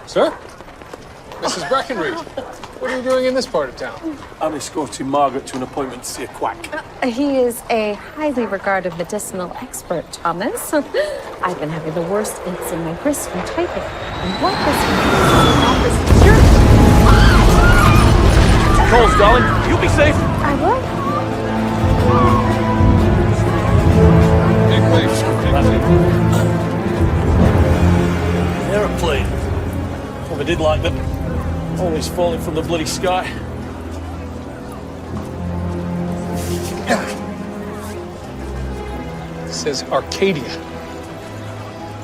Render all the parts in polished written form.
Sir? Mrs. Breckenridge, what are you doing in this part of town? I'm escorting Margaret to an appointment to see a quack. He is a highly regarded medicinal expert, Thomas. I've been having the worst aches in my wrist from typing. And what this sure. Calls, darling. You'll be safe. I will. Take place. Aeroplane. Never did like them. Always falling from the bloody sky. It says Arcadia.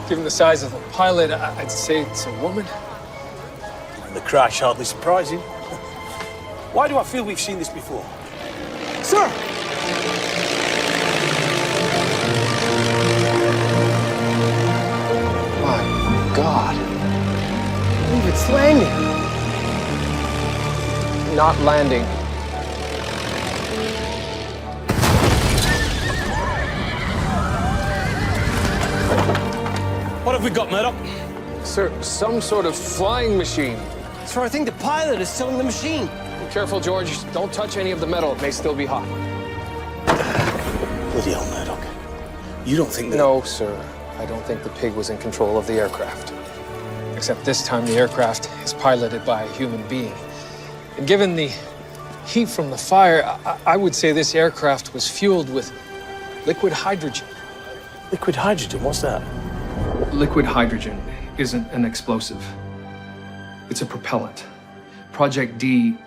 Given the size of the pilot, I'd say it's a woman. And the crash hardly surprising. Why do I feel we've seen this before? Sir! My God. I believe it's landing. Not landing. What have we got, Murdoch? Sir, some sort of flying machine. Sir, I think the pilot is still in the machine. Be careful, George. Don't touch any of the metal. It may still be hot. Bloody hell, Murdoch. You don't think that... No, sir. I don't think the pig was in control of the aircraft. Except this time the aircraft is piloted by a human being. And given the heat from the fire, I would say this aircraft was fueled with liquid hydrogen. Liquid hydrogen, what's that? Liquid hydrogen isn't an explosive. It's a propellant. Project D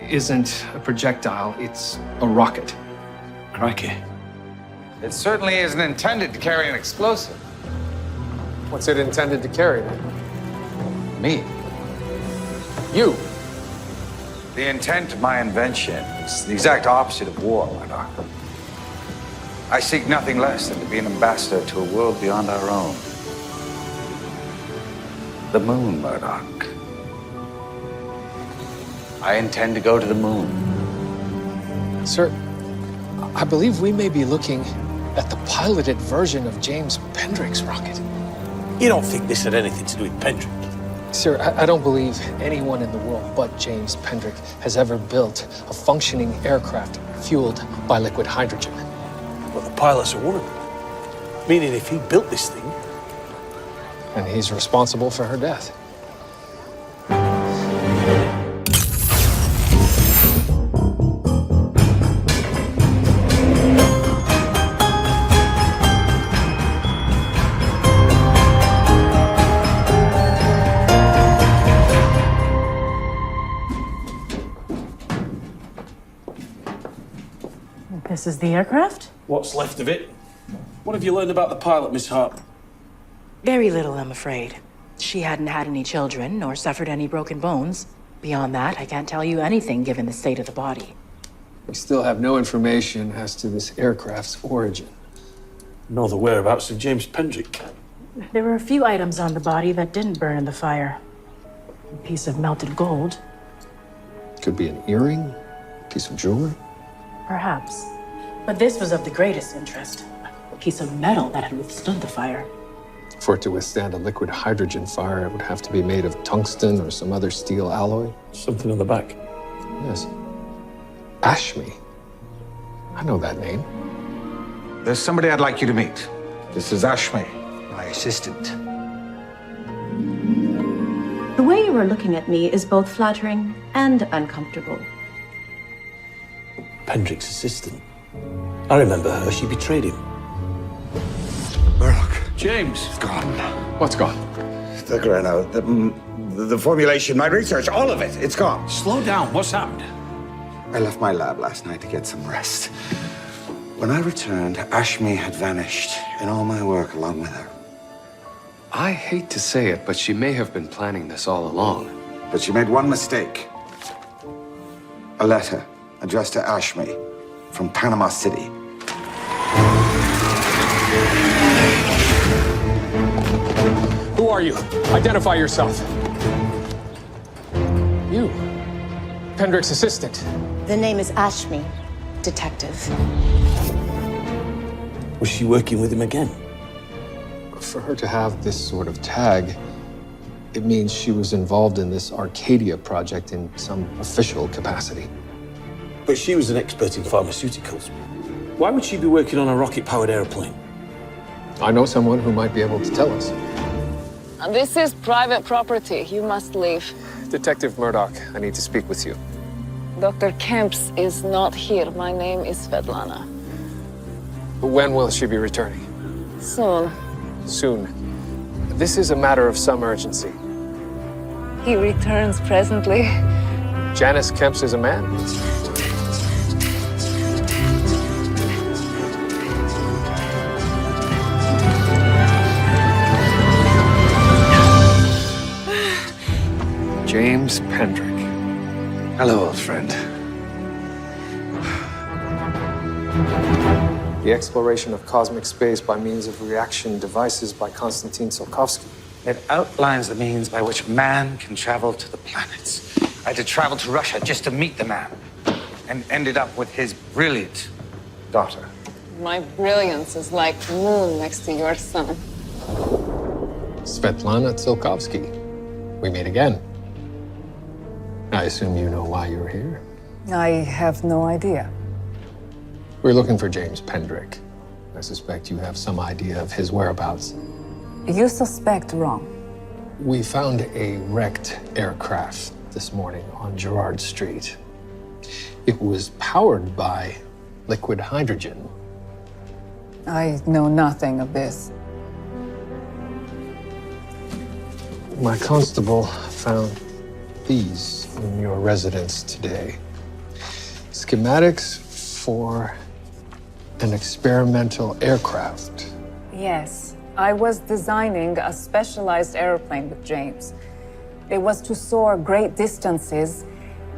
isn't a projectile, it's a rocket. Crikey. It certainly isn't intended to carry an explosive. What's it intended to carry then? Me. You. The intent of my invention is the exact opposite of war, Murdoch. I seek nothing less than to be an ambassador to a world beyond our own. The moon, Murdoch. I intend to go to the moon. Sir, I believe we may be looking at the piloted version of James Pendrick's rocket. You don't think this had anything to do with Pendrick? Sir, I don't believe anyone in the world but James Pendrick has ever built a functioning aircraft fueled by liquid hydrogen. Well, the pilot's a woman. Meaning if he built this thing... And he's responsible for her death. This is the aircraft? What's left of it? What have you learned about the pilot, Miss Hart? Very little, I'm afraid. She hadn't had any children nor suffered any broken bones. Beyond that, I can't tell you anything given the state of the body. We still have no information as to this aircraft's origin. Nor the whereabouts of James Pendrick. There were a few items on the body that didn't burn in the fire. A piece of melted gold. Could be an earring, a piece of jewelry. Perhaps. But this was of the greatest interest. A piece of metal that had withstood the fire. For it to withstand a liquid hydrogen fire, it would have to be made of tungsten or some other steel alloy. Something on the back. Yes. Ashme. I know that name. There's somebody I'd like you to meet. This is Ashme, my assistant. The way you are looking at me is both flattering and uncomfortable. Pendrick's assistant. I remember her. She betrayed him. Murdoch. James. It's gone. What's gone? The granite, the formulation, my research, all of it, it's gone. Slow down. What's happened? I left my lab last night to get some rest. When I returned, Ashme had vanished, and all my work along with her. I hate to say it, but she may have been planning this all along. But she made one mistake. A letter addressed to Ashme from Panama City. Who are you? Identify yourself. You. Pendrick's assistant. The name is Ashme, detective. Was she working with him again? For her to have this sort of tag, it means she was involved in this Arcadia project in some official capacity. But she was an expert in pharmaceuticals. Why would she be working on a rocket-powered airplane? I know someone who might be able to tell us. This is private property. You must leave. Detective Murdoch, I need to speak with you. Dr. Kemps is not here. My name is Svetlana. When will she be returning? Soon. Soon. This is a matter of some urgency. He returns presently. Janice Kemps is a man. James Pendrick. Hello, old friend. The exploration of cosmic space by means of reaction devices by Konstantin Tsiolkovsky. It outlines the means by which man can travel to the planets. I had to travel to Russia just to meet the man, and ended up with his brilliant daughter. My brilliance is like moon next to your sun. Svetlana Tsiolkovsky. We meet again. I assume you know why you're here. I have no idea. We're looking for James Pendrick. I suspect you have some idea of his whereabouts. You suspect wrong. We found a wrecked aircraft this morning on Gerrard Street. It was powered by liquid hydrogen. I know nothing of this. My constable found these in your residence today. Schematics for an experimental aircraft. Yes, I was designing a specialized airplane with James. It was to soar great distances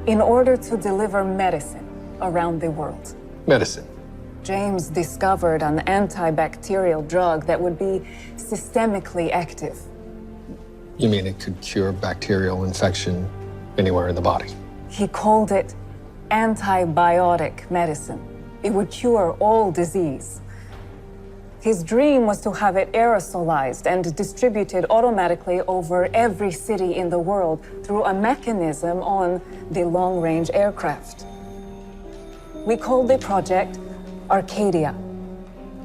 in order to deliver medicine around the world. Medicine. James discovered an antibacterial drug that would be systemically active. You mean it could cure bacterial infection anywhere in the body? He called it antibiotic medicine. It would cure all disease. His dream was to have it aerosolized and distributed automatically over every city in the world through a mechanism on the long-range aircraft. We called the project Arcadia,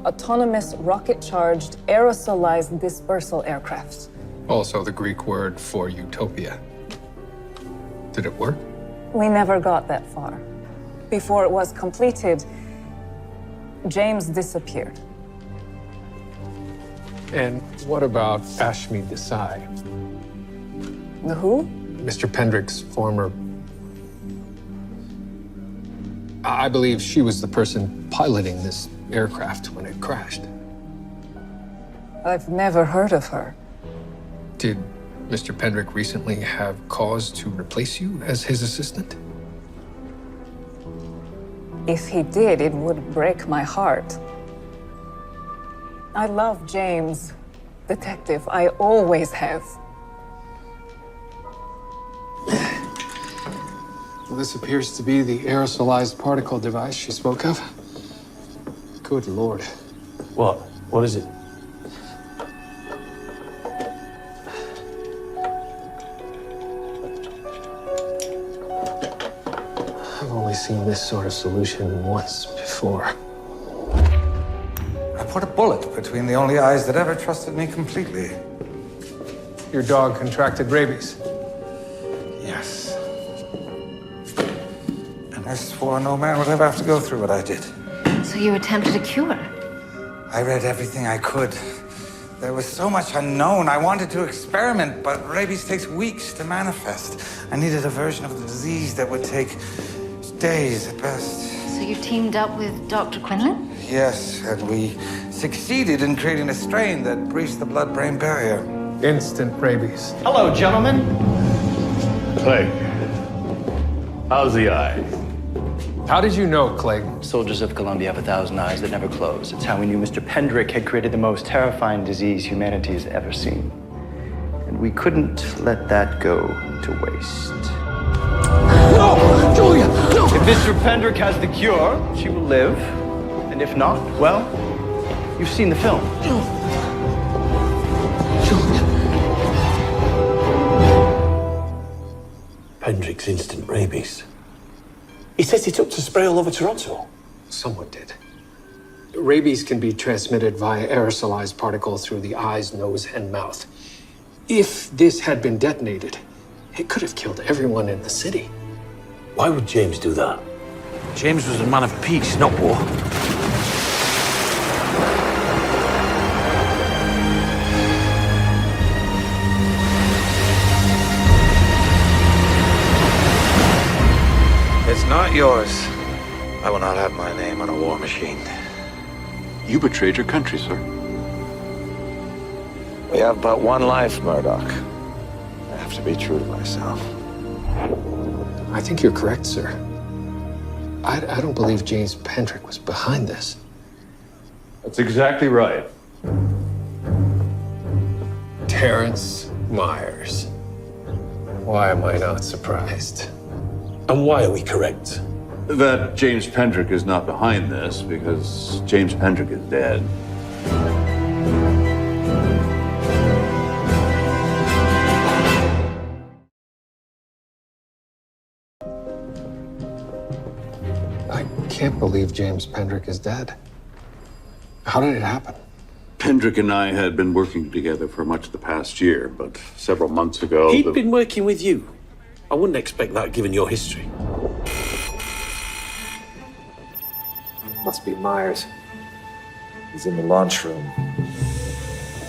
autonomous rocket-charged aerosolized dispersal aircraft. Also the Greek word for utopia. Did it work? We never got that far. Before it was completed, James disappeared. And what about Ashmi Desai? The who? Mr. Pendrick's former... I believe she was the person piloting this aircraft when it crashed. I've never heard of her. Did Mr. Pendrick recently have cause to replace you as his assistant? If he did, it would break my heart. I love James, Detective. I always have. Well, this appears to be the aerosolized particle device she spoke of. Good Lord. What? What is it? I've only seen this sort of solution once before. I put a bullet between the only eyes that ever trusted me completely. Your dog contracted rabies. Yes. And I swore no man would ever have to go through what I did. So you attempted a cure? I read everything I could. There was so much unknown. I wanted to experiment, but rabies takes weeks to manifest. I needed a version of the disease that would take days at best. So you teamed up with Dr. Quinlan? Yes, and we succeeded in creating a strain that breached the blood-brain barrier. Instant rabies. Hello, gentlemen. Clegg, how's the eye? How did you know, Clegg? Soldiers of Columbia have 1,000 eyes that never close. It's how we knew Mr. Pendrick had created the most terrifying disease humanity has ever seen. And we couldn't let that go to waste. No! Julia! No! If Mr. Pendrick has the cure, she will live. And if not, well, you've seen the film. Julia! Pendrick's instant rabies. He says it took to spray all over Toronto. Someone did. Rabies can be transmitted via aerosolized particles through the eyes, nose, and mouth. If this had been detonated, it could have killed everyone in the city. Why would James do that? James was a man of peace, not war. It's not yours. I will not have my name on a war machine. You betrayed your country, sir. We have but one life, Murdoch. I have to be true to myself. I think you're correct, sir. I don't believe James Pendrick was behind this. That's exactly right. Terrence Myers. Why am I not surprised? And why are we correct? That James Pendrick is not behind this because James Pendrick is dead. I can't believe James Pendrick is dead. How did it happen? Pendrick and I had been working together for much of the past year, but several months ago... He'd been working with you. I wouldn't expect that given your history. Must be Myers. He's in the lunchroom.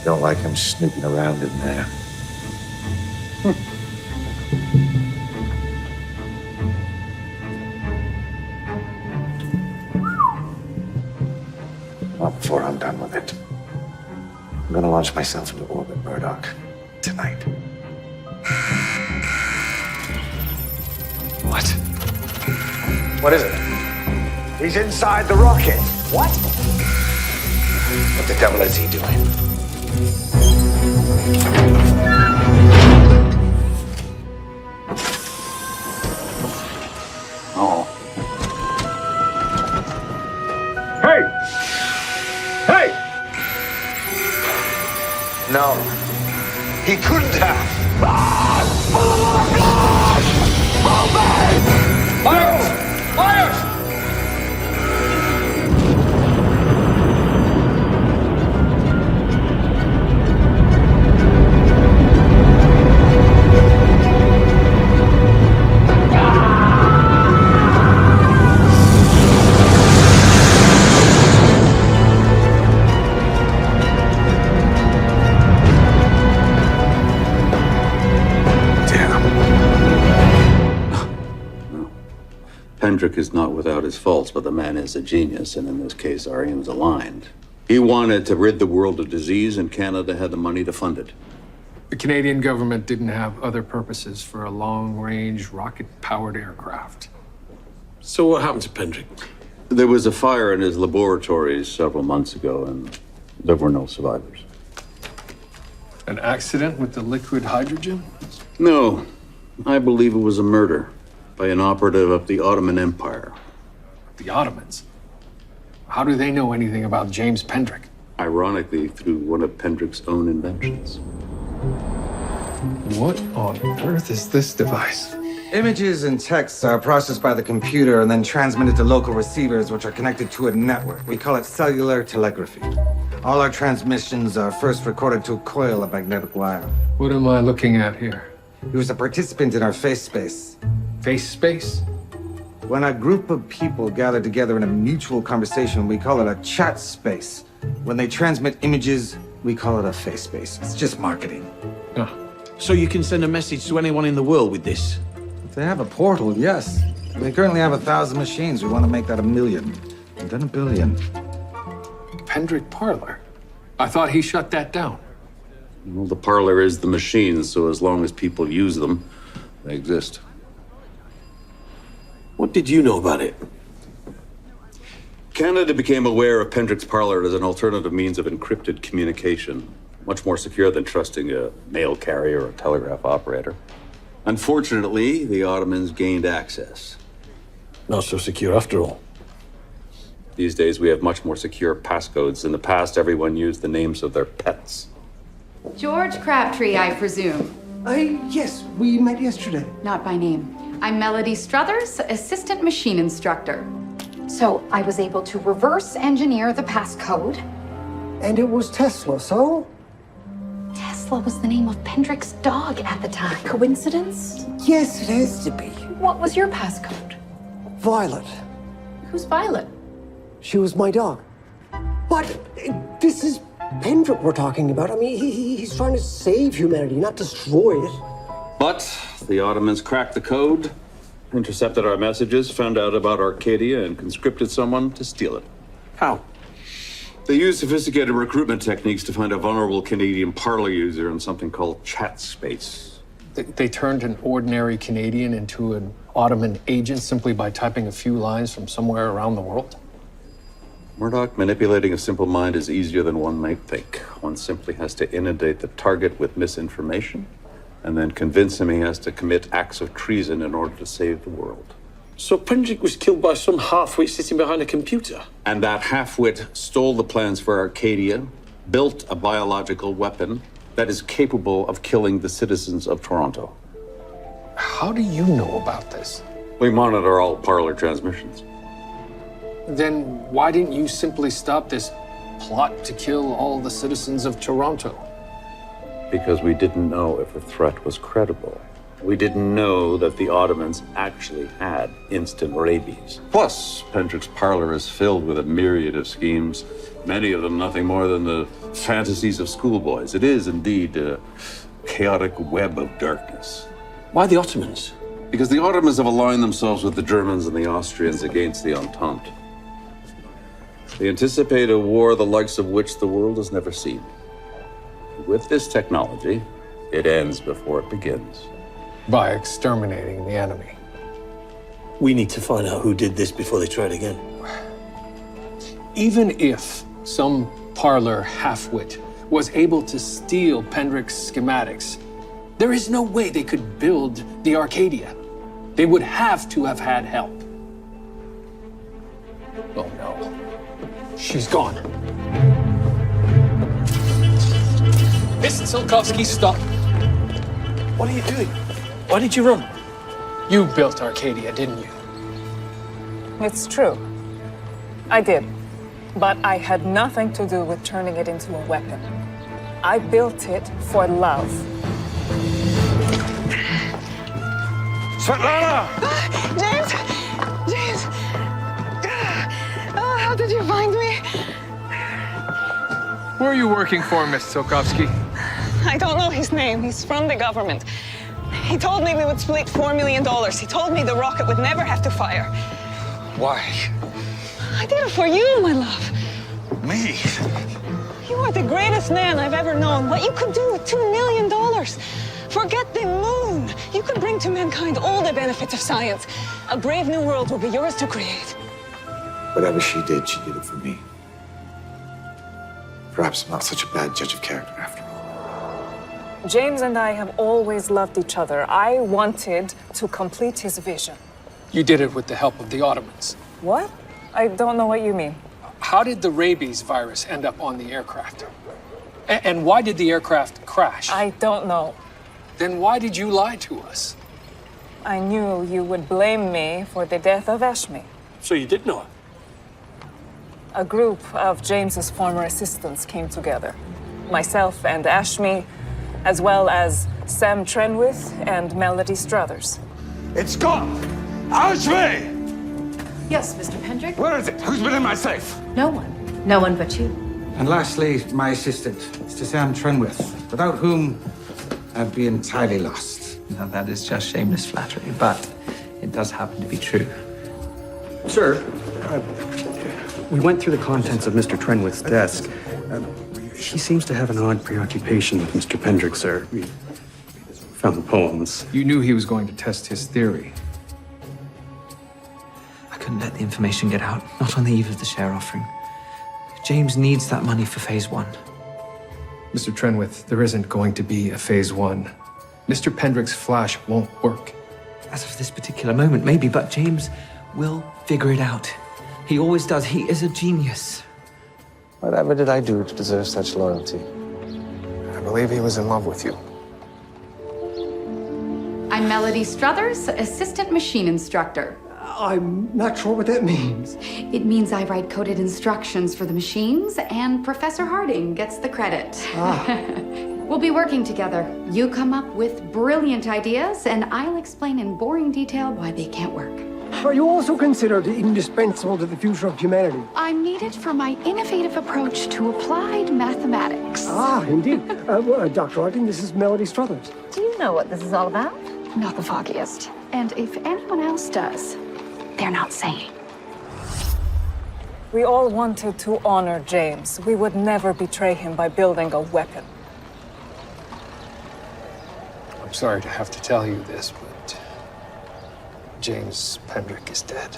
Don't like him snooping around in there. Not before I'm done with it. I'm gonna launch myself into orbit, Murdoch. Tonight. What? What is it? He's inside the rocket. What? What the devil is he doing? Oh. Hey! Hey! No. He couldn't have. Myers! Myers! Pendrick is not without his faults, but the man is a genius, and in this case, our aims aligned. He wanted to rid the world of disease, and Canada had the money to fund it. The Canadian government didn't have other purposes for a long-range, rocket-powered aircraft. So what happened to Pendrick? There was a fire in his laboratories several months ago, and there were no survivors. An accident with the liquid hydrogen? No, I believe it was a murder by an operative of the Ottoman Empire. The Ottomans? How do they know anything about James Pendrick? Ironically, through one of Pendrick's own inventions. What on earth is this device? Images and texts are processed by the computer and then transmitted to local receivers, which are connected to a network. We call it cellular telegraphy. All our transmissions are first recorded to a coil of magnetic wire. What am I looking at here? He was a participant in our face space. Face space? When a group of people gather together in a mutual conversation, we call it a chat space. When they transmit images, we call it a face space. It's just marketing. Oh. So you can send a message to anyone in the world with this? If they have a portal, yes. We currently have 1,000 machines. We want to make that 1 million, and then 1 billion. Pendrick Parlor? I thought he shut that down. Well, the parlor is the machine, so as long as people use them, they exist. What did you know about it? Canada became aware of Pendrick's parlor as an alternative means of encrypted communication, much more secure than trusting a mail carrier or a telegraph operator. Unfortunately, the Ottomans gained access. Not so secure after all. These days, we have much more secure passcodes. In the past, everyone used the names of their pets. George Crabtree, I presume. Yes, we met yesterday. Not by name. I'm Melody Struthers, assistant machine instructor. So I was able to reverse engineer the passcode. And it was Tesla, so? Tesla was the name of Pendrick's dog at the time. Coincidence? Yes, it has to be. What was your passcode? Violet. Who's Violet? She was my dog. But this is Pendrick we're talking about. I mean, he's trying to save humanity, not destroy it. But the Ottomans cracked the code, intercepted our messages, found out about Arcadia, and conscripted someone to steal it. How? They used sophisticated recruitment techniques to find a vulnerable Canadian parlor user in something called chat space. They turned an ordinary Canadian into an Ottoman agent simply by typing a few lines from somewhere around the world? Murdoch, manipulating a simple mind is easier than one might think. One simply has to inundate the target with misinformation and then convince him he has to commit acts of treason in order to save the world. So Pendrick was killed by some half-wit sitting behind a computer? And that half-wit stole the plans for Arcadia, built a biological weapon that is capable of killing the citizens of Toronto. How do you know about this? We monitor all parlor transmissions. Then why didn't you simply stop this plot to kill all the citizens of Toronto? Because we didn't know if the threat was credible. We didn't know that the Ottomans actually had instant rabies. Plus, Pendrick's parlor is filled with a myriad of schemes, many of them nothing more than the fantasies of schoolboys. It is indeed a chaotic web of darkness. Why the Ottomans? Because the Ottomans have aligned themselves with the Germans and the Austrians against the Entente. They anticipate a war the likes of which the world has never seen. With this technology, it ends before it begins. By exterminating the enemy. We need to find out who did this before they try it again. Even if some parlor half-wit was able to steal Pendrick's schematics, there is no way they could build the Arcadia. They would have to have had help. Oh no. She's gone. Miss Tsiolkovsky, stop. What are you doing? Why did you run? You built Arcadia, didn't you? It's true. I did. But I had nothing to do with turning it into a weapon. I built it for love. Svetlana! James! James! Oh, how did you find me? Who are you working for, Miss Tsiolkovsky? I don't know his name. He's from the government. He told me we would split $4 million. He told me the rocket would never have to fire. Why? I did it for you, my love. Me? You are the greatest man I've ever known. What you could do with $2 million. Forget the moon. You could bring to mankind all the benefits of science. A brave new world will be yours to create. Whatever she did it for me. Perhaps I'm not such a bad judge of character after all. James and I have always loved each other. I wanted to complete his vision. You did it with the help of the Ottomans. What? I don't know what you mean. How did the rabies virus end up on the aircraft? And why did the aircraft crash? I don't know. Then why did you lie to us? I knew you would blame me for the death of Ashmi. So you did know it? A group of James's former assistants came together. Myself and Ashmi, as well as Sam Trenwith and Melody Struthers. It's gone! Ashmi! Yes, Mr. Pendrick? Where is it? Who's been in my safe? No one. No one but you. And lastly, my assistant, Mr. Sam Trenwith, without whom I'd be entirely lost. Now, that is just shameless flattery, but it does happen to be true. Sir, we went through the contents of Mr. Trenwith's desk. He seems to have an odd preoccupation with Mr. Pendrick, sir. We found the poems. You knew he was going to test his theory. I couldn't let the information get out, not on the eve of the share offering. James needs that money for phase 1. Mr. Trenwith, there isn't going to be a phase 1. Mr. Pendrick's flash won't work. As of this particular moment, maybe, but James will figure it out. He always does. He is a genius. Whatever did I do to deserve such loyalty? I believe he was in love with you. I'm Melody Struthers, assistant machine instructor. I'm not sure what that means. It means I write coded instructions for the machines, and Professor Harding gets the credit. We'll be working together. You come up with brilliant ideas, and I'll explain in boring detail why they can't work. Are you also considered indispensable to the future of humanity? I'm needed for my innovative approach to applied mathematics. Indeed. Dr. Harding, this is Melody Struthers. Do you know what this is all about? Not the foggiest. And if anyone else does, they're not saying. We all wanted to honor James. We would never betray him by building a weapon. I'm sorry to have to tell you this, but James Pendrick is dead.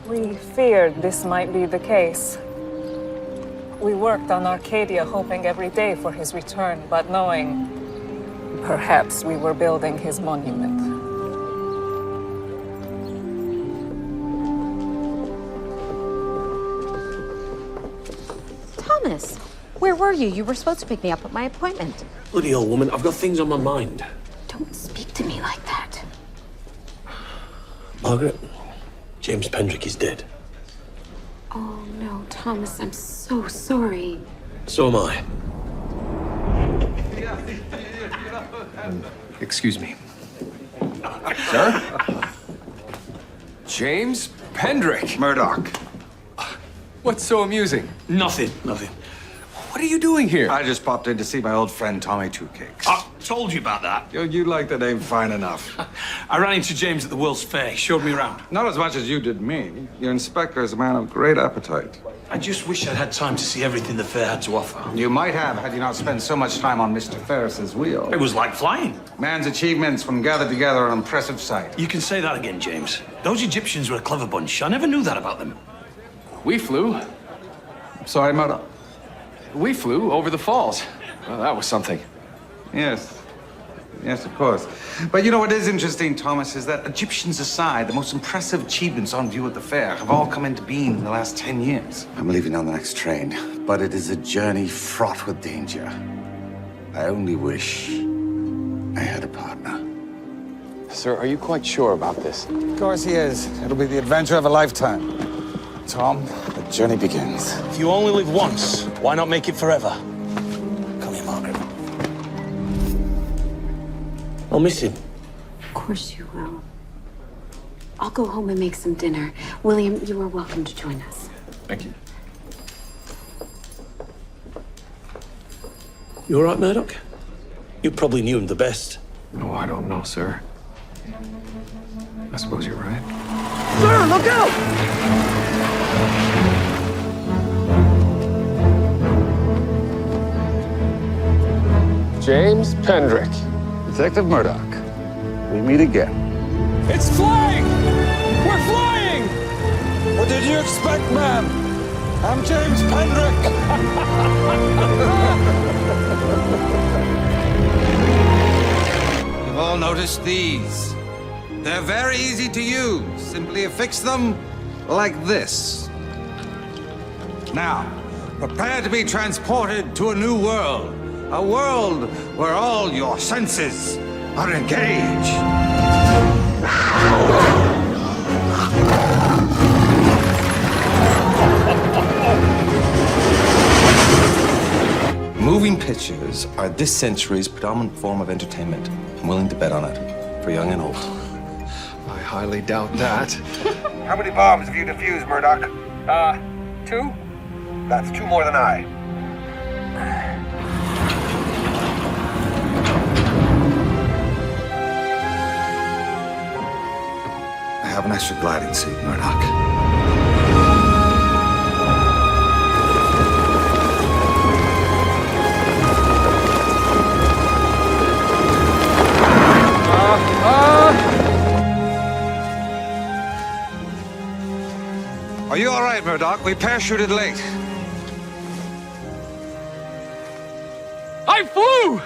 We feared this might be the case. We worked on Arcadia hoping every day for his return, but knowing perhaps we were building his monument. Thomas, where were you? You were supposed to pick me up at my appointment. Bloody old woman, I've got things on my mind. Don't speak to me like that. Margaret, James Pendrick is dead. Oh, no, Thomas, I'm so sorry. So am I. Excuse me. Sir? James Pendrick. Murdoch. What's so amusing? Nothing. What are you doing here? I just popped in to see my old friend Tommy Two Cakes. I told you about that. You like the name fine enough. I ran into James at the World's Fair. He showed me around. Not as much as you did me. Your inspector is a man of great appetite. I just wish I'd had time to see everything the fair had to offer. You might have had you not spent so much time on Mr. Ferris's wheel. It was like flying. Man's achievements when gathered together are an impressive sight. You can say that again, James. Those Egyptians were a clever bunch. I never knew that about them. We flew. Sorry, Murdoch. We flew over the falls. Well, that was something. Yes. Yes, of course. But you know what is interesting, Thomas, is that Egyptians aside, the most impressive achievements on view at the fair have all come into being in the last 10 years. I'm leaving on the next train, but it is a journey fraught with danger. I only wish I had a partner. Sir, are you quite sure about this? Of course he is. It'll be the adventure of a lifetime. Tom, the journey begins. If you only live once, why not make it forever? Come here, Margaret. I'll miss him. Of course you will. I'll go home and make some dinner. William, you are welcome to join us. Thank you. You all right, Murdoch? You probably knew him the best. No, I don't know, sir. I suppose you're right. Sir, look out! James Pendrick. Detective Murdoch, we meet again. It's flying! We're flying! What did you expect, man? I'm James Pendrick. You've all noticed these. They're very easy to use. Simply affix them like this. Now, prepare to be transported to a new world. A world where all your senses are engaged. Moving pictures are this century's predominant form of entertainment. I'm willing to bet on it, for young and old. I highly doubt that. How many bombs have you defused, Murdoch? 2? That's 2 more than I. I have an extra gliding suit, Murdoch. Are you all right, Murdoch? We parachuted late. I flew!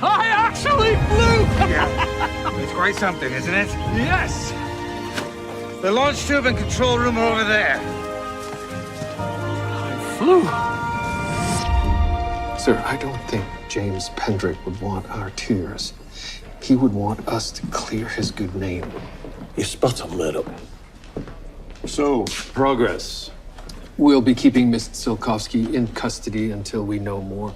I actually flew! Yeah. It's quite something, isn't it? Yes! The launch tube and control room are over there. I flew. Sir, I don't think James Pendrick would want our tears. He would want us to clear his good name. You're spot on, Murdoch. So, progress. We'll be keeping Miss Silkovsky in custody until we know more.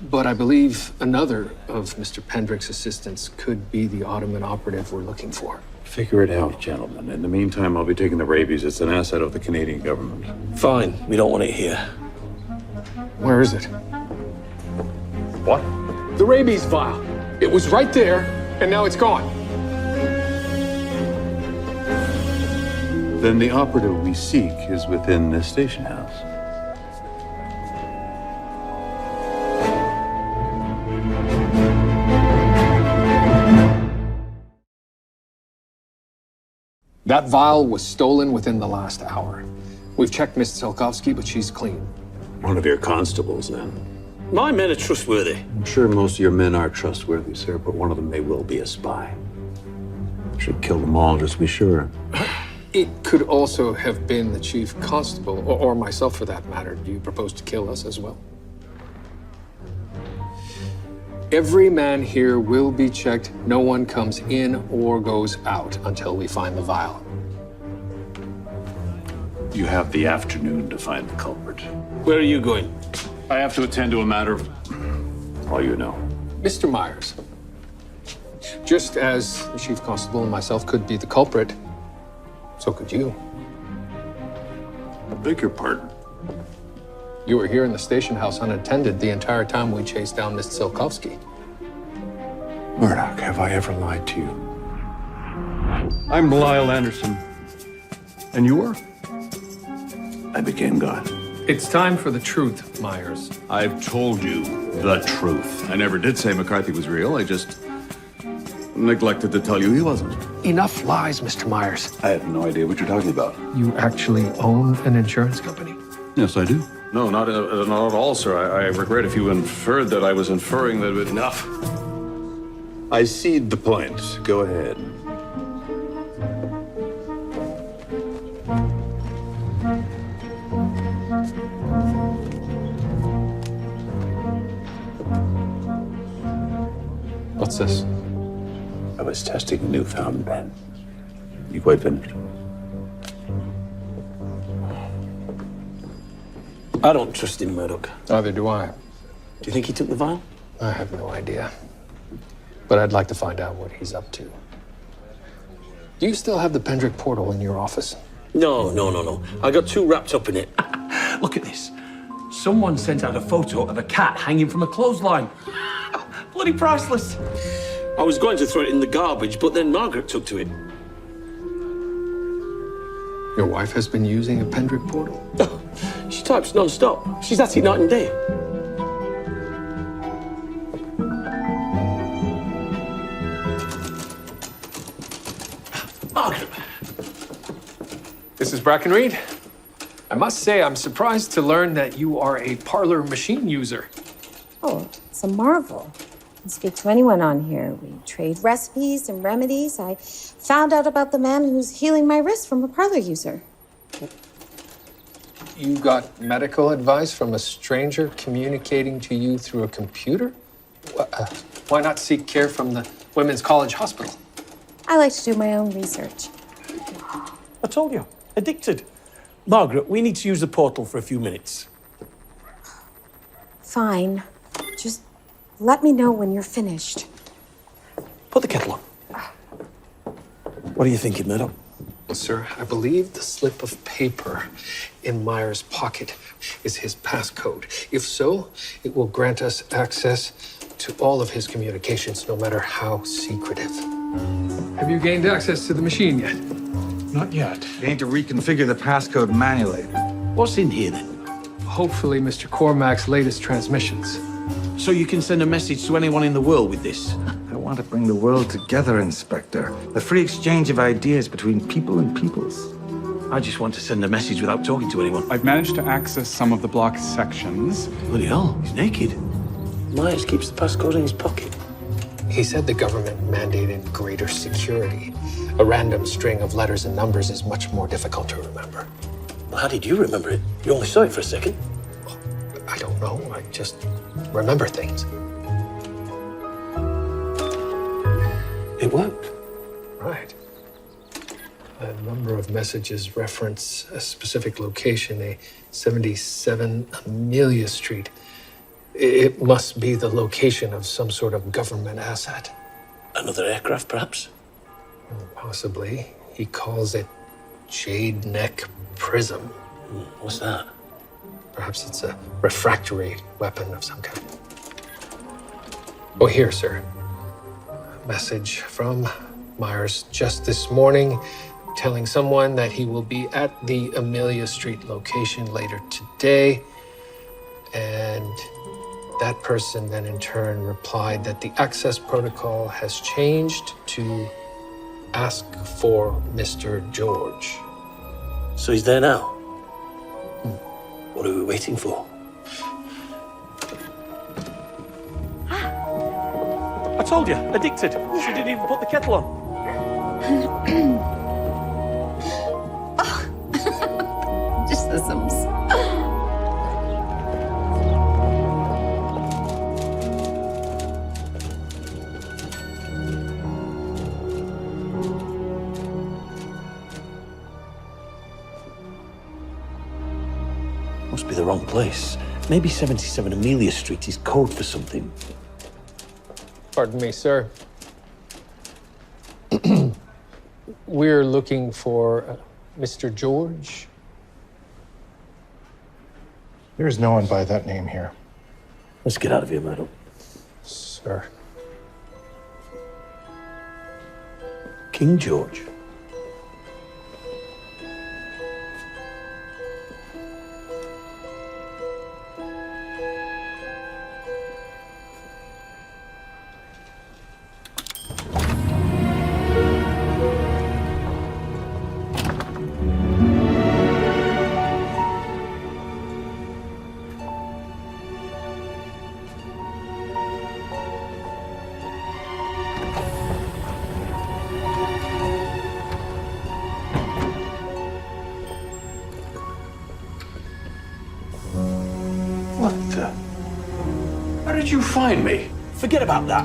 But I believe another of Mr. Pendrick's assistants could be the Ottoman operative we're looking for. Figure it out, gentlemen. In the meantime, I'll be taking the rabies. It's an asset of the Canadian government. Fine, we don't want it here. Where is it? What? The rabies vial. It was right there, and now it's gone. Then the operative we seek is within this station house. That vial was stolen within the last hour. We've checked Miss Silkovsky, but she's clean. One of your constables, then. My men are trustworthy. I'm sure most of your men are trustworthy, sir, but one of them may well be a spy. Should kill them all, just to be sure. It could also have been the chief constable, or myself for that matter. Do you propose to kill us as well? Every man here will be checked. No one comes in or goes out until we find the vial. You have the afternoon to find the culprit. Where are you going? I have to attend to a matter of all you know. Mr. Myers, just as the chief constable and myself could be the culprit, so could you. I beg your pardon. You were here in the station house unattended the entire time we chased down Miss Silkovsky. Murdoch, have I ever lied to you? I'm Lyle Anderson. And you were? I became God. It's time for the truth, Myers. I've told you the truth. I never did say McCarthy was real. I just neglected to tell you he wasn't. Enough lies, Mr. Myers. I have no idea what you're talking about. You actually own an insurance company? Yes, I do. No, not at all, sir. I regret if you inferred that I was inferring that it... Enough. I cede the point. Go ahead. What's this? I was testing a newfound pen. You quite finished? I don't trust him, Murdoch. Neither do I. Do you think he took the vial? I have no idea. But I'd like to find out what he's up to. Do you still have the Pendrick portal in your office? No. I got too wrapped up in it. Look at this. Someone sent out a photo of a cat hanging from a clothesline. Bloody priceless. I was going to throw it in the garbage, but then Margaret took to it. Your wife has been using a Pendrick portal? She types non-stop. She's at it night and day. Margaret! This is Brackenreed. I must say, I'm surprised to learn that you are a parlor machine user. Oh, it's a marvel. I can speak to anyone on here. We trade recipes and remedies. I found out about the man who's healing my wrist from a parlor user. You got medical advice from a stranger communicating to you through a computer? Why not seek care from the Women's College Hospital? I like to do my own research. I told you. Addicted. Margaret, we need to use the portal for a few minutes. Fine. Just let me know when you're finished. Put the kettle on. What are you thinking, Murdoch? Well, sir, I believe the slip of paper in Myers' pocket is his passcode. If so, it will grant us access to all of his communications, no matter how secretive. Have you gained access to the machine yet? Not yet. You need to reconfigure the passcode manually. What's in here, then? Hopefully Mr. Cormac's latest transmissions. So you can send a message to anyone in the world with this? I want to bring the world together, Inspector. The free exchange of ideas between people and peoples. I just want to send a message without talking to anyone. I've managed to access some of the blocked sections. Bloody hell, he's naked. Myers keeps the passcode in his pocket. He said the government mandated greater security. A random string of letters and numbers is much more difficult to remember. Well, how did you remember it? You only saw it for a second. I don't know. I just remember things. It worked. Right. A number of messages reference a specific location, a 77 Amelia Street. It must be the location of some sort of government asset. Another aircraft, perhaps? Possibly. He calls it Jade Neck Prism. What's that? Perhaps it's a refractory weapon of some kind. Oh, here, sir. A message from Myers just this morning, telling someone that he will be at the Amelia Street location later today. And that person then in turn replied that the access protocol has changed to ask for Mr. George. So he's there now? What are we waiting for? I told you, addicted. She didn't even put the kettle on. Just the Sims. Must be the wrong place. Maybe 77 Amelia Street is code for something. Pardon me, sir. We're looking for Mr. George. There is no one by that name here. Let's get out of here, Murdoch. Sir. King George. How did you find me? Forget about that.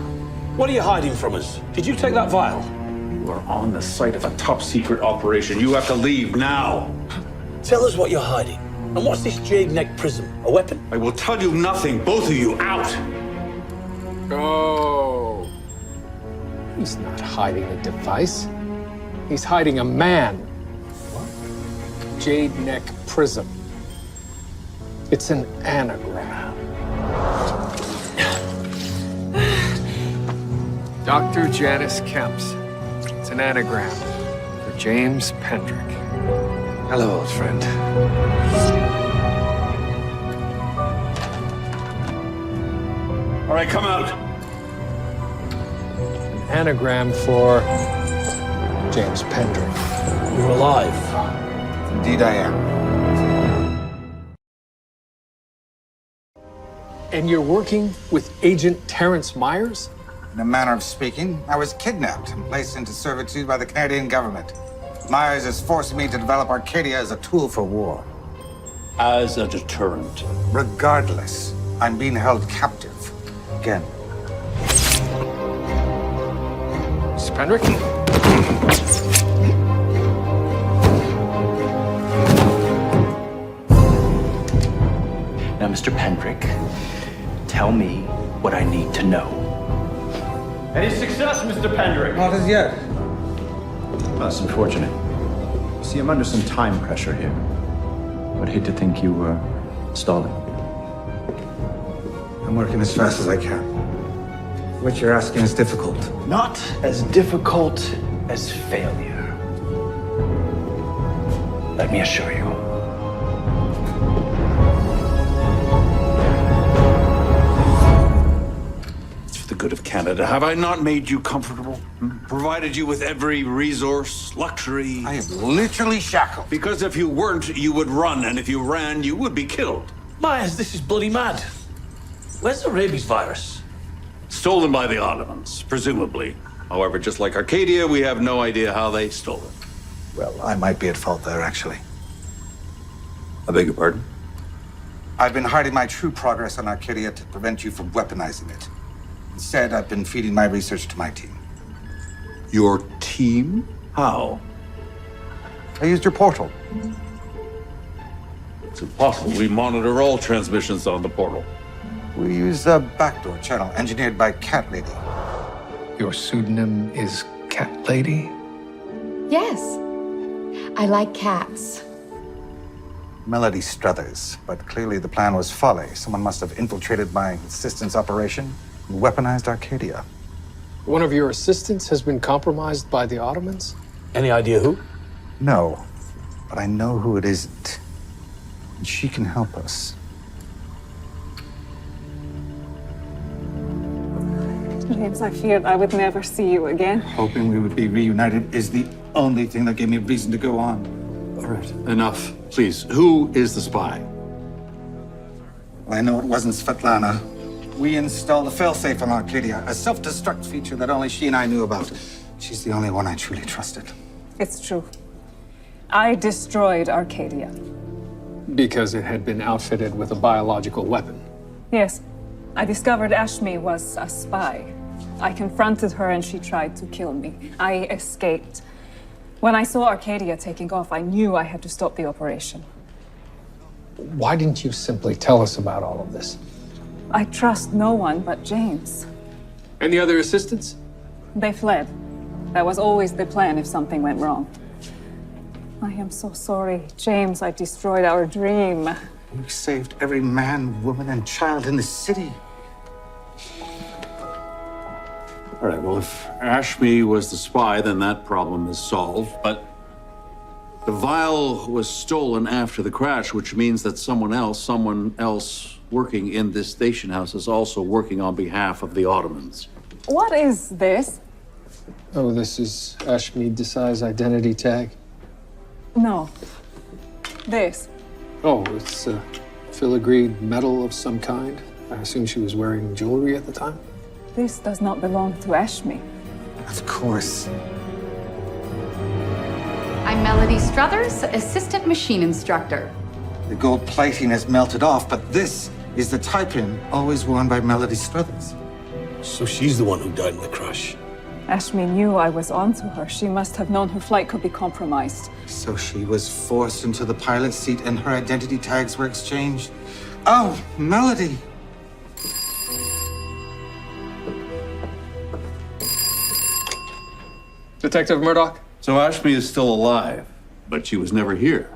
What are you hiding from us? Did you take that vial? You are on the site of a top-secret operation. You have to leave now. Tell us what you're hiding. And what's this jade neck prism? A weapon? I will tell you nothing. Both of you, out! Oh. He's not hiding a device. He's hiding a man. Jade Neck Prism. It's an anagram. Dr. Janice Kemps. It's an anagram for James Pendrick. Hello, old friend. All right, come out. An anagram for James Pendrick. You're alive. Indeed I am. And you're working with Agent Terrence Myers? In a manner of speaking, I was kidnapped and placed into servitude by the Canadian government. Myers is forcing me to develop Arcadia as a tool for war. As a deterrent. Regardless, I'm being held captive. Again. Mr. Pendrick? Now, Mr. Pendrick, tell me what I need to know. Any success, Mr. Pendrick? Not as yet. That's unfortunate. See, I'm under some time pressure here. I'd hate to think you were stalling. I'm working as fast as I can. What you're asking is difficult. Not as difficult as failure. Let me assure you. It's for the good of Canada. Have I not made you comfortable? Provided you with every resource, luxury? I am literally shackled. Because if you weren't, you would run, and if you ran, you would be killed. Myers, this is bloody mad. Where's the rabies virus? Stolen by the Ottomans, presumably. However, just like Arcadia, we have no idea how they stole it. Well, I might be at fault there, actually. I beg your pardon? I've been hiding my true progress on Arcadia to prevent you from weaponizing it. Instead, I've been feeding my research to my team. Your team? How? I used your portal. It's impossible. We monitor all transmissions on the portal. We use a backdoor channel engineered by Cat Lady. Your pseudonym is Cat Lady? Yes. I like cats. Melody Struthers, but clearly the plan was folly. Someone must have infiltrated my assistant's operation and weaponized Arcadia. One of your assistants has been compromised by the Ottomans? Any idea who? No, but I know who it isn't. And she can help us. James, I feared I would never see you again. Hoping we would be reunited is the only thing that gave me reason to go on. All right, enough. Please, who is the spy? Well, I know it wasn't Svetlana. We installed a failsafe on Arcadia, a self-destruct feature that only she and I knew about. She's the only one I truly trusted. It's true. I destroyed Arcadia. Because it had been outfitted with a biological weapon. Yes. I discovered Ashmi was a spy. I confronted her and she tried to kill me. I escaped. When I saw Arcadia taking off, I knew I had to stop the operation. Why didn't you simply tell us about all of this? I trust no one but James. And the other assistants? They fled. That was always the plan if something went wrong. I am so sorry. James, I destroyed our dream. We saved every man, woman, and child in the city. All right, well, if Ashmi was the spy, then that problem is solved. But the vial was stolen after the crash, which means that someone else working in this station house is also working on behalf of the Ottomans. What is this? Oh, this is Ashmi Desai's identity tag? No. This. Oh, it's a filigreed medal of some kind. I assume she was wearing jewelry at the time? This does not belong to Ashmi. Of course. I'm Melody Struthers, assistant machine instructor. The gold plating has melted off, but this is the tie-pin always worn by Melody Struthers. So she's the one who died in the crash. Ashmi knew I was onto her. She must have known her flight could be compromised. So she was forced into the pilot's seat and her identity tags were exchanged. Oh, Melody! Detective Murdoch? So Ashmi is still alive, but she was never here.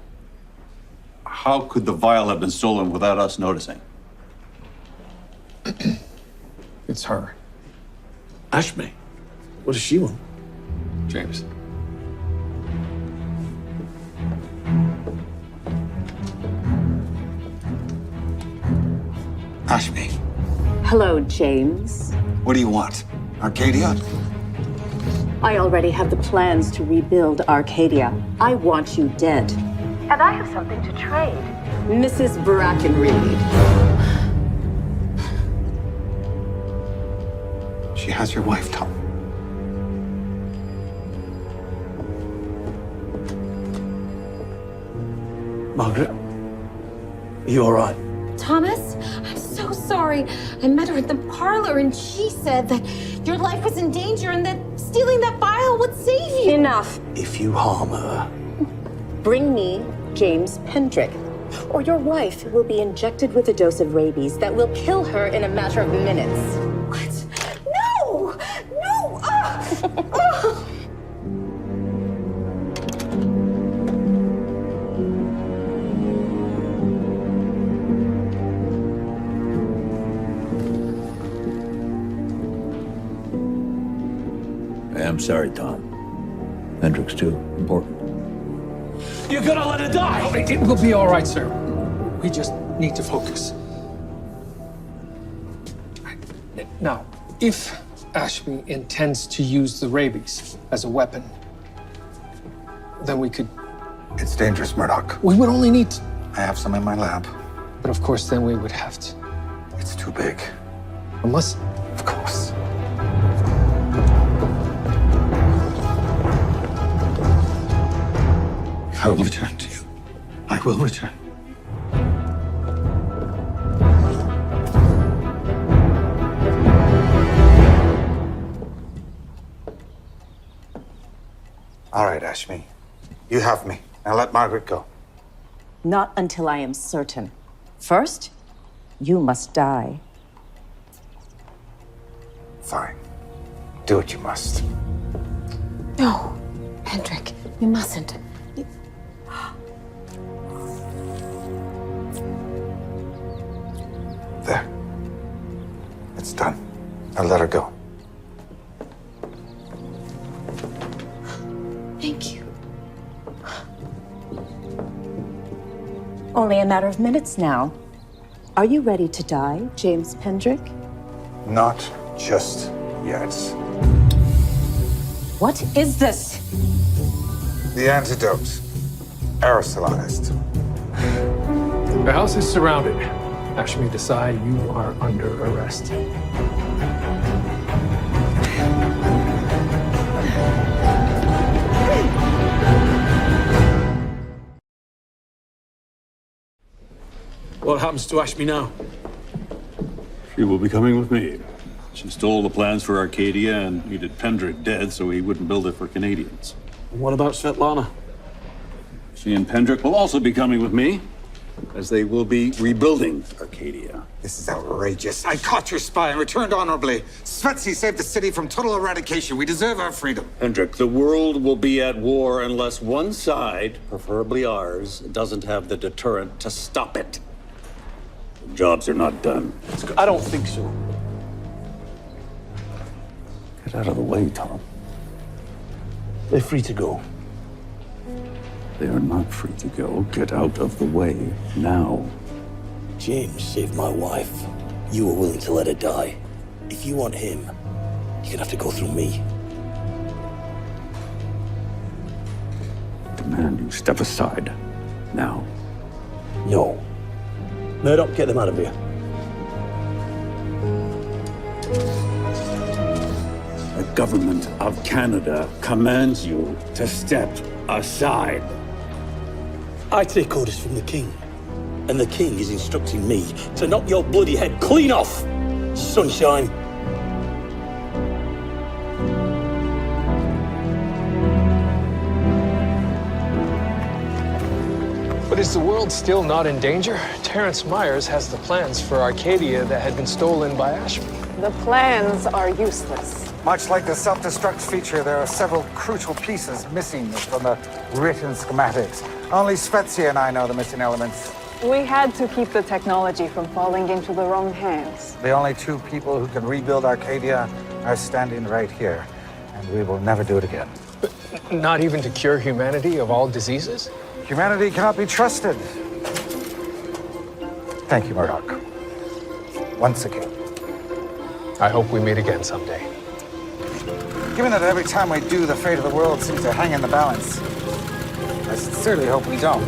How could the vial have been stolen without us noticing? It's her. Ashmi? What does she want? James. Ashmi, Hello, James. what do you want? Arcadia? I already have the plans to rebuild Arcadia. I want you dead. And I have something to trade. Mrs. Brackenreed. She has your wife, Tom. Margaret, are you all right? Thomas, I'm so sorry. I met her at the parlor and she said that your life was in danger and that stealing that vial would save you. Enough. If you harm her... Bring me James Pendrick, or your wife will be injected with a dose of rabies that will kill her in a matter of minutes. What? No! No! Ah! I'm sorry, Tom. Pendrick's too important. You're gonna let her die! Oh, it will be all right, sir. We just need to focus. Now, if Ashmi intends to use the rabies as a weapon, then we could... It's dangerous, Murdoch. We would only need to... I have some in my lab. But of course, then we would have to... It's too big. Unless... Of course. I will return to you. I will return. All right, Ashmi. You have me. Now let Margaret go. Not until I am certain. First, you must die. Fine. Do what you must. No, Pendrick, you mustn't. There. It's done. Now let her go. Thank you. Only a matter of minutes now. Are you ready to die, James Pendrick? Not just yet. What is this? The antidote. Aerosolized. The house is surrounded. Ashmi Desai, you are under arrest. What happens to Ashmi now? She will be coming with me. She stole the plans for Arcadia and needed Pendrick dead so he wouldn't build it for Canadians. What about Svetlana? She and Pendrick will also be coming with me, as they will be rebuilding Arcadia. This is outrageous. I caught your spy and returned honorably. Svetsy saved the city from total eradication. We deserve our freedom. Pendrick, the world will be at war unless one side, preferably ours, doesn't have the deterrent to stop it. The jobs are not done. I don't think so. Get out of the way, Tom. They're free to go. They are not free to go. Get out of the way now. James saved my wife. You were willing to let her die. If you want him, you're gonna have to go through me. Demand you step aside. Now. No. Murdoch, get them out of here. The government of Canada commands you to step aside. I take orders from the king. And the king is instructing me to knock your bloody head clean off, sunshine. But is the world still not in danger? Terrence Myers has the plans for Arcadia that had been stolen by Ashmi. The plans are useless. Much like the self-destruct feature, there are several crucial pieces missing from the written schematics. Only Svetsy and I know the missing elements. We had to keep the technology from falling into the wrong hands. The only two people who can rebuild Arcadia are standing right here, and we will never do it again. But not even to cure humanity of all diseases? Humanity cannot be trusted. Thank you, Murdoch. Once again. I hope we meet again someday. Given that every time we do, the fate of the world seems to hang in the balance, I sincerely hope we don't.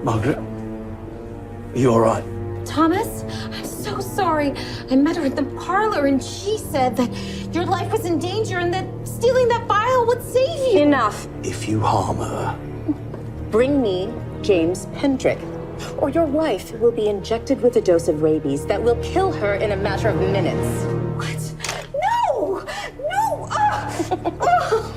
Margaret, are you all right? Thomas, I'm so sorry. I met her at the parlor and she said that your life was in danger and that stealing that vial would save you. Enough. If you harm her... Bring me James Pendrick, or your wife will be injected with a dose of rabies that will kill her in a matter of minutes. What? No! No! Ah!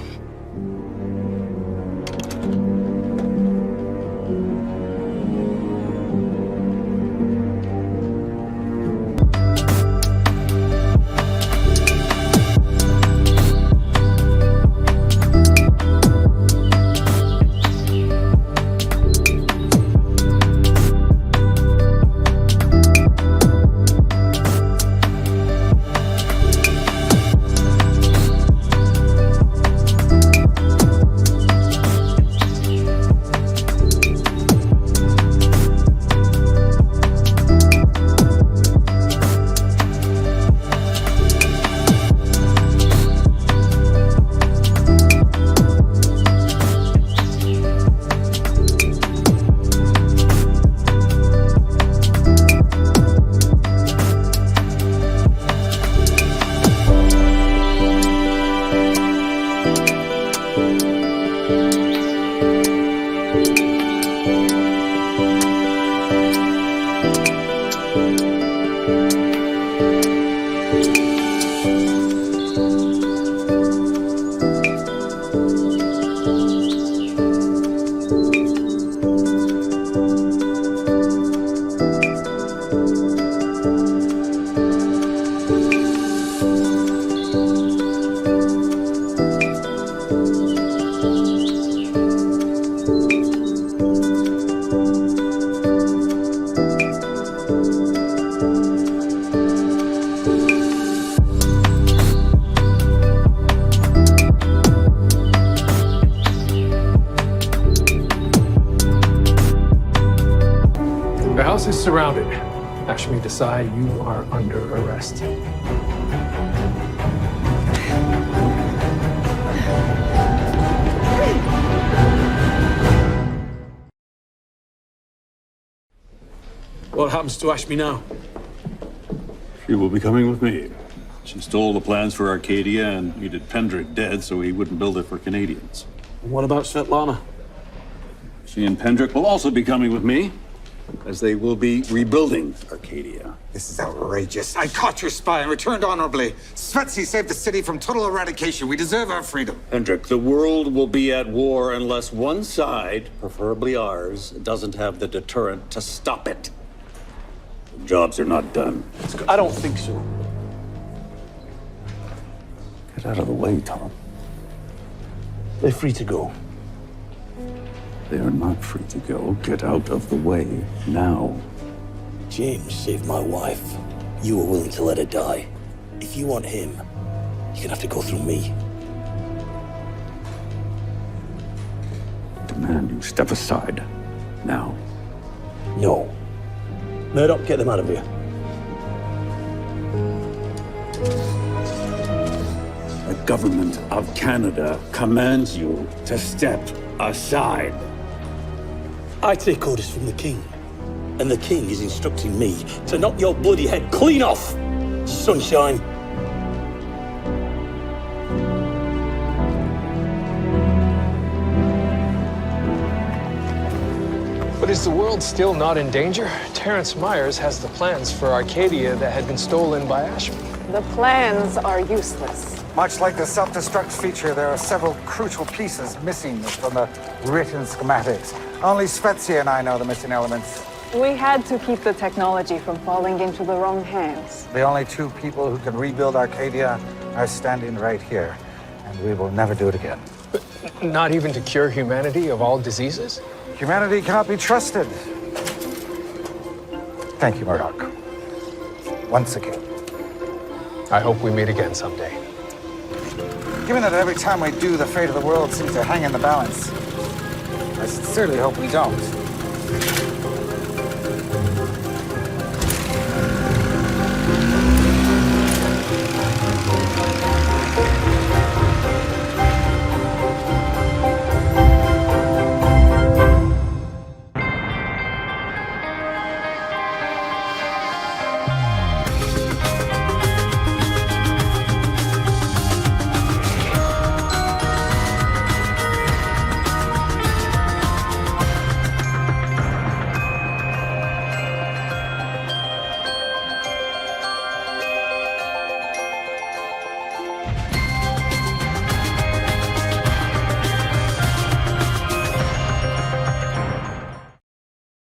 The house is surrounded. Ashmi Desai, you are under arrest. What happens to Ashmi now? She will be coming with me. She stole the plans for Arcadia and needed Pendrick dead so he wouldn't build it for Canadians. And what about Svetlana? She and Pendrick will also be coming with me, as they will be rebuilding Arcadia. This is outrageous. I caught your spy and returned honorably. Svetsy saved the city from total eradication. We deserve our freedom. Pendrick, the world will be at war unless one side, preferably ours, doesn't have the deterrent to stop it. The jobs are not done. I don't think so. Get out of the way, Tom. They're free to go. They are not free to go. Get out of the way now. James saved my wife. You were willing to let her die. If you want him, you're gonna have to go through me. I demand you step aside. Now. No. Murdoch, get them out of here. The government of Canada commands you to step aside. I take orders from the king. And the king is instructing me to knock your bloody head clean off, sunshine. But is the world still not in danger? Terrence Myers has the plans for Arcadia that had been stolen by Ashmi. The plans are useless. Much like the self-destruct feature, there are several crucial pieces missing from the written schematics. Only Svetsy and I know the missing elements. We had to keep the technology from falling into the wrong hands. The only two people who can rebuild Arcadia are standing right here, and we will never do it again. But not even to cure humanity of all diseases? Humanity cannot be trusted. Thank you, Murdoch. Once again. I hope we meet again someday. Given that every time we do, the fate of the world seems to hang in the balance, I sincerely hope we don't.